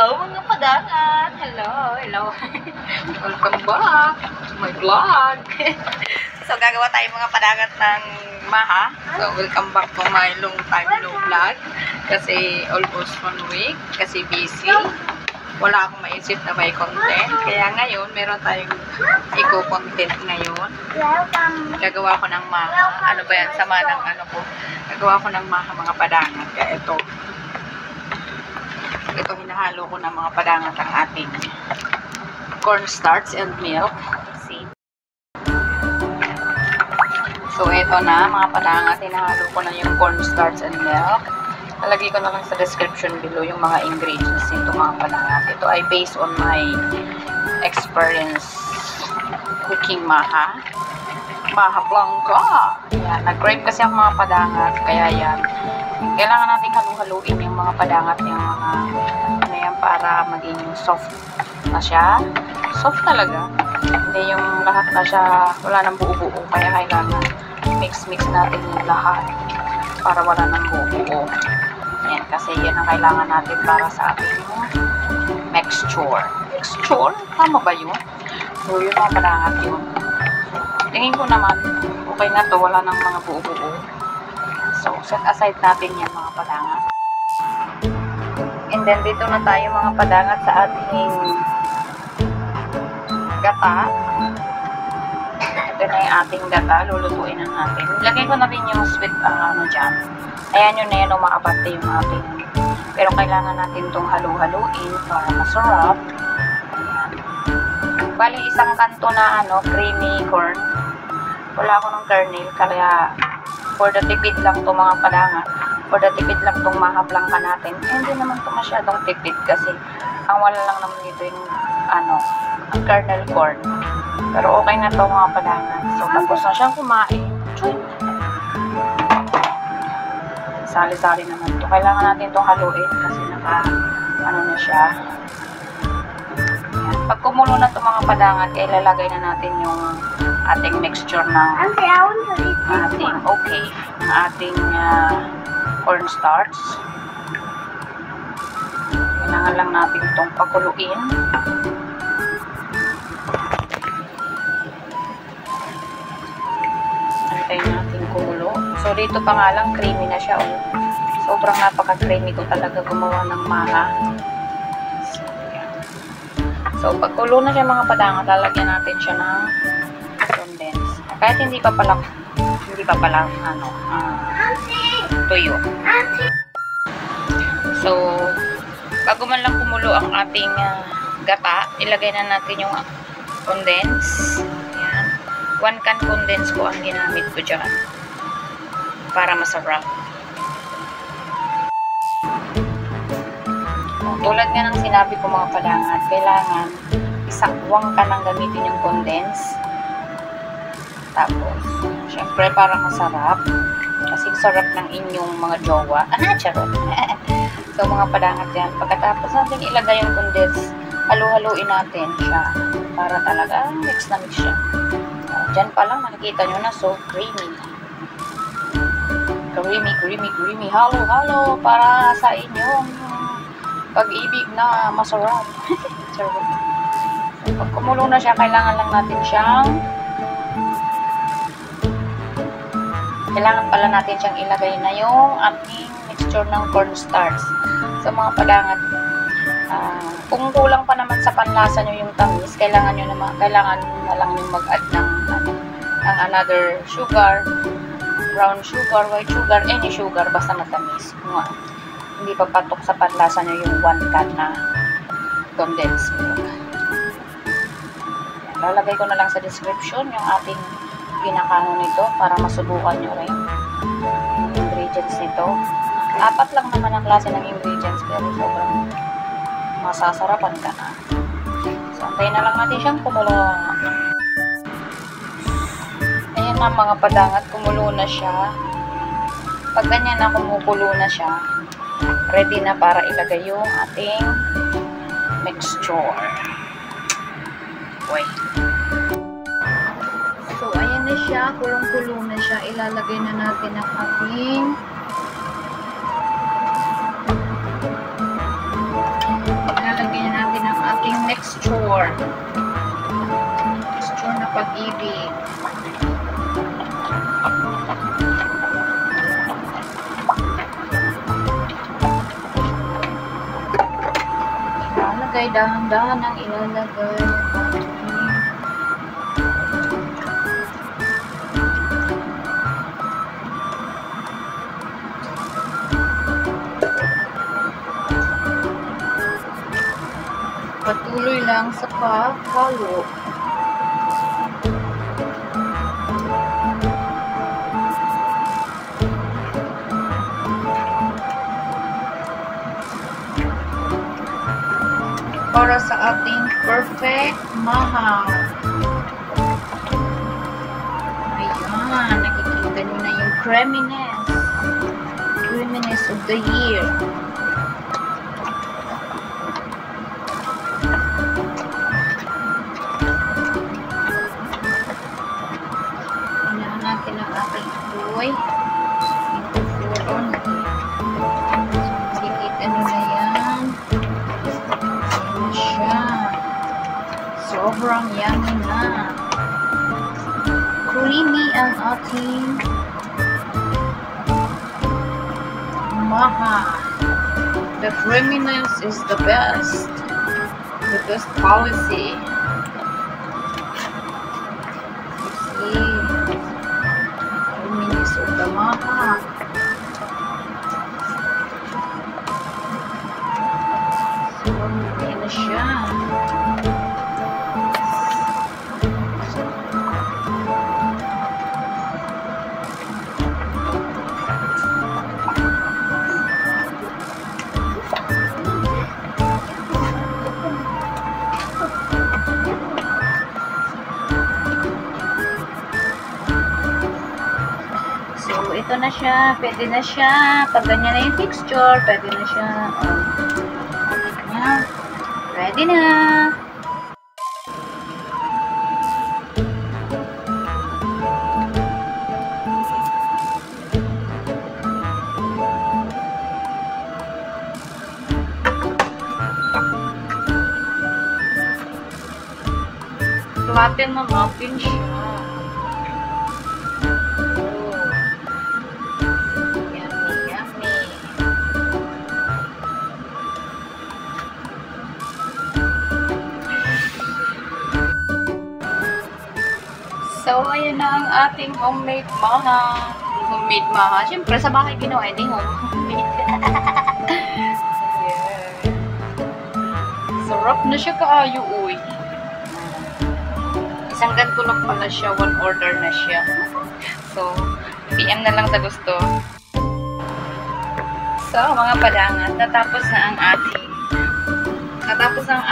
Hello mga padangat! Hello! Welcome back to my vlog! So gagawa tayo mga padangat ng maha. So welcome back to my long time no vlog. Kasi almost 1 week. Kasi busy. Wala akong maisip na may content. Kaya ngayon, meron tayong eco-content ngayon. Gagawa ko ng maha. Ano ba yan? Sama ng ano ko. Gagawa ko ng maha mga padangat. Kaya ito, hinahalo ko ng mga padangat ang ating cornstarch and milk. See? So, ito na mga padangat. Hinahalo ko na yung cornstarch and milk. Nalagay ko na lang sa description below yung mga ingredients nito mga padangat. Ito ay based on my experience cooking maha. Maha blanca. Yan. Nag-crave kasi ang mga padangat. Kaya yan. Kailangan natin halu-haluin yung mga padangat, yung mga ano yan, para maging soft na siya. Soft talaga. Hindi yung lahat na siya, wala nang buo-buo. Kaya kailangan mix-mix natin yung lahat para wala nang buo-buo. Yan, kasi yan ang kailangan natin para sa ating mixture. Mixture? Tama ba yun? So, yun mga padangat yun. Tingin ko naman, okay na to. Wala nang mga buo-buo. So, set aside natin yan mga padangat. And then, dito na tayo mga padangat sa ating gata. Ito na yung ating gata. Lulutuin na natin. Lagay ko na rin yung sweet, ano dyan. Ayan yun na yan, umaabante yung ating. Pero kailangan natin itong halu-haluin para masarap. Ayan. Bali, isang kanto na, creamy corn. Wala ako ng kernel, kaya for the tipid lang to mga padangat. For the tipid lang tong maha blanca natin. Eh, hindi naman to masyadong tipid kasi ang wala lang naman dito yung ang kernel corn. Pero okay na to mga padangat. So tapos na siyang kumain. Sali-sali naman to. Kailangan natin itong haluin kasi na siya. Yan. Pag kumulo na to mga padangat, ilalagay na natin yung ating mixture ng ating cornstarch. Kailangan lang natin itong pakuluin. Antayin natin kumulo. So, dito pa nga lang, creamy na siya. Oh. Sobrang napaka-creamy ko talaga gumawa ng maha. So, pag kulo na siya mga padangat, lalagyan natin siya ng condense. Kahit hindi pa pala tuyo. So, bago man lang kumulo ang ating gata, ilagay na natin yung condense. Ayan. 1 can condense po ang ginamit ko dyan para masarap. Tulad nga ng sinabi ko mga padangat, kailangan isakwang ka nang gamitin yung condense. Tapos, syempre para masarap. Kasi sarap ng inyong mga jowa. Charot. So, mga padangat yan. Pagkatapos natin ilagay yung condense, halu-haluin natin siya. Para talaga mix na mix siya. Diyan pa lang nakikita nyo na so creamy. Creamy. Halo. Para sa inyong pag-ibig na masarap. Charot. So, pag kumulo na siya, kailangan lang natin siyang ilagay na yung ating mixture ng cornstarch. So mga padangat, kung kulang pa naman sa panlasa nyo yung tamis, kailangan na lang yung mag-add ng another sugar, brown sugar, white sugar, any sugar, basta matamis. Hindi pa patok sa panlasa nyo yung 1 can na condensed milk. Lalagay ko na lang sa description yung ating ginakano nito para masubukan nyo rin yung ingredients nito. 4 lang naman ang klase ng ingredients pero sobrang masasarapan ka na. So, antayin na lang natin siyang kumulo. Ayan na mga padangat, kumulo na siya. Pag ganyan na kumukulo na siya, ready na para ilagay yung ating mixture. Wait. So, ayan na siya. Kulong-kulo na siya. Ilalagay na natin ang ating Mixture. Mixture na pag-ibig. Ilalagay, dahan-dahan ang ilalagay. Patuloy lang sa paghalo. Para sa ating perfect mahaw. Ayan, nakikita nyo na yung creaminess. Creaminess of the year. Sobrang yummy na. Creamy ang ating maha. The creaminess is the best. The best policy. See? Creaminess of the maha. So, yan na siya. Ito na siya, pwede na siya. Pag ganyan na yung texture, pwede na siya. Ready na. Flatten mo muffin siya. So, ayan na ang ating homemade maha. Homemade maha. Siyempre, sa bahay ginawa, hindi homemade. Yeah. Sarap na siya kaayo, uy. Isang ganito lang pala siya. One order na siya. So, PM na lang sa gusto. So, mga padangan, natapos na ang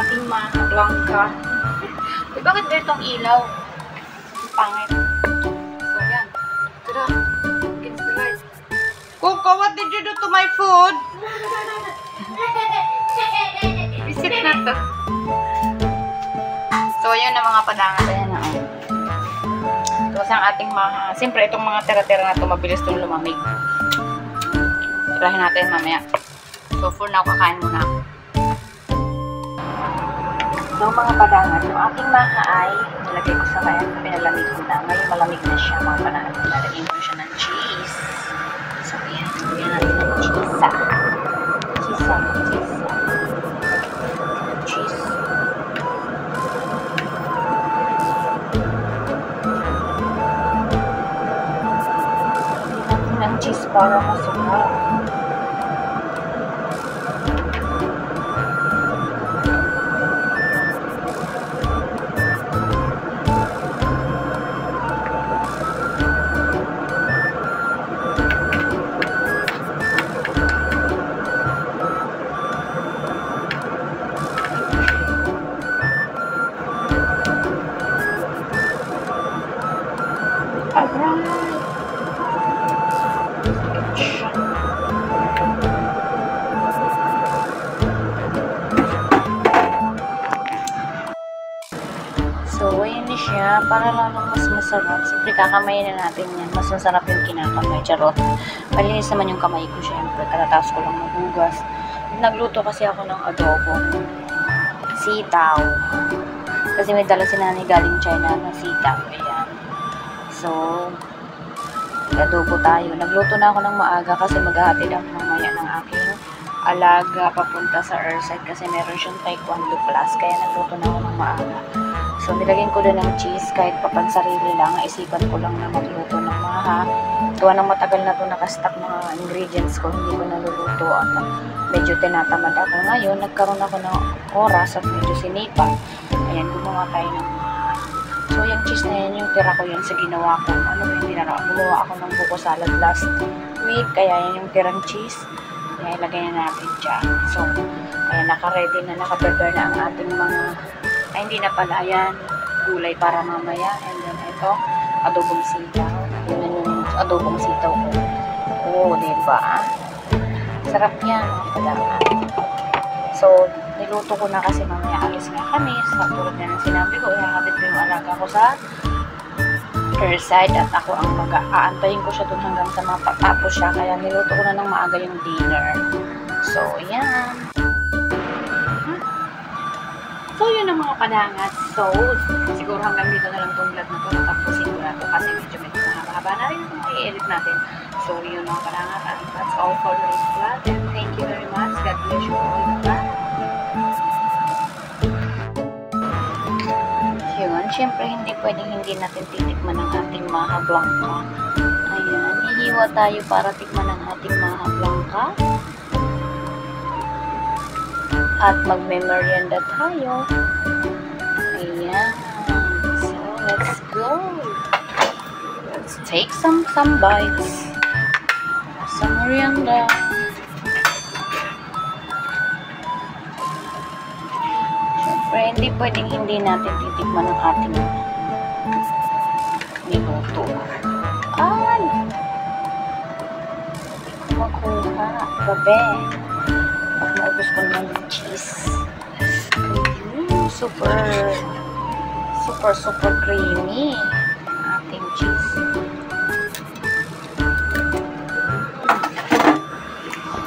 ating maha blanca. Uy, bakit ganitong ilaw? Pangit. So, yan. Tara. Against the light. Coco, what did you do to my food? Visit na to. So, yun na mga padangan. Ayan na. Tapos ang ating mga... Siyempre, itong mga tira-tira na ito, mabilis itong lumamig. Tirahin natin mamaya. So, for now, kakain muna ako. So, mga padangan, yung ating maha ay nilagay ko sa kaya, pinalamig ko na. Ngayon, malamig na siya, mga padangan. Nalagyan ko siya ng cheese. So, ayan. Lagyan natin ng cheese. Cheese. Lagyan natin ng cheese para masarap. So, ayan na siya. Para lalong mas masarap. Siyempre, kakamayin na natin yan. Mas masarap yung kinakamay. Charot. Malinis naman yung kamay ko, siyempre. Katatapos ko lang maghugas. Nagluto kasi ako ng adobo. sitaw. Kasi may dala si nanay galing China na sitaw. Ayan. So, adobo tayo. Nagluto na ako ng maaga kasi maghahatid ako mamaya ng aking alaga papunta sa Earthside kasi meron siyang taekwondo class. Kaya nagluto na ako ng maaga. So, nilagyan ko din ng cheese kahit papansarili lang. Naisipan ko lang na magluto ng gawa ng matagal na ito nakastock mga ingredients ko. Hindi ko naluluto at medyo tinatamad ako. Ngayon, nagkaroon ako ng oras at medyo sinipa. Ayan, gumawa tayo ng so, yung cheese na yan, yung tira ko yun sa ginawa ko. Gumawa ako ng buko salad last week. Kaya yan yung tirang cheese. Kaya ilagay na natin dyan. So, kaya naka-ready na, naka-prepare na ang ating mga hindi na pala yan, gulay para mamaya. And then ito, adobong sitaw. Yun yung adobong sitaw ko. Oo, diba? Sarap yan, mga padangan. So, niluto ko na kasi mamaya alis nga kami. Sa tulad na ng sinabi ko, ihahatid ko yung alaga ko sa Earthside at ako ang aantayin ko siya dun hanggang sa mapatapos siya. Kaya niluto ko na ng maaga yung dinner. So, yan. So, yun ang mga padangat. So, siguro hanggang dito na lang itong vlog na ito. Natapusin ko na ito kasi medyo mahaba-haba na rin itong i-edit natin. So, yun mga padangat. And that's all for today's vlog. And thank you very much. God bless you all. Yun, syempre hindi pwedeng hindi natin titikman ang ating maha blanca. Ayan, hihiwa tayo para tikman ang ating maha blanca. At magme-merienda tayo. Ayan. So, let's go. Let's take some bites. Some merienda. Siyempre, hindi pwedeng hindi natin titikman ang ating niluto. Ay! Makuha. Gabi. Naubos ko naman yung cheese. Super creamy ating cheese.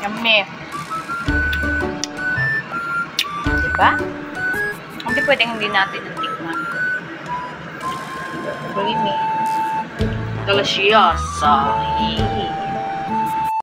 Yummy. Diba? Hindi pwedeng hindi natin natikman. Creamy. Delicious.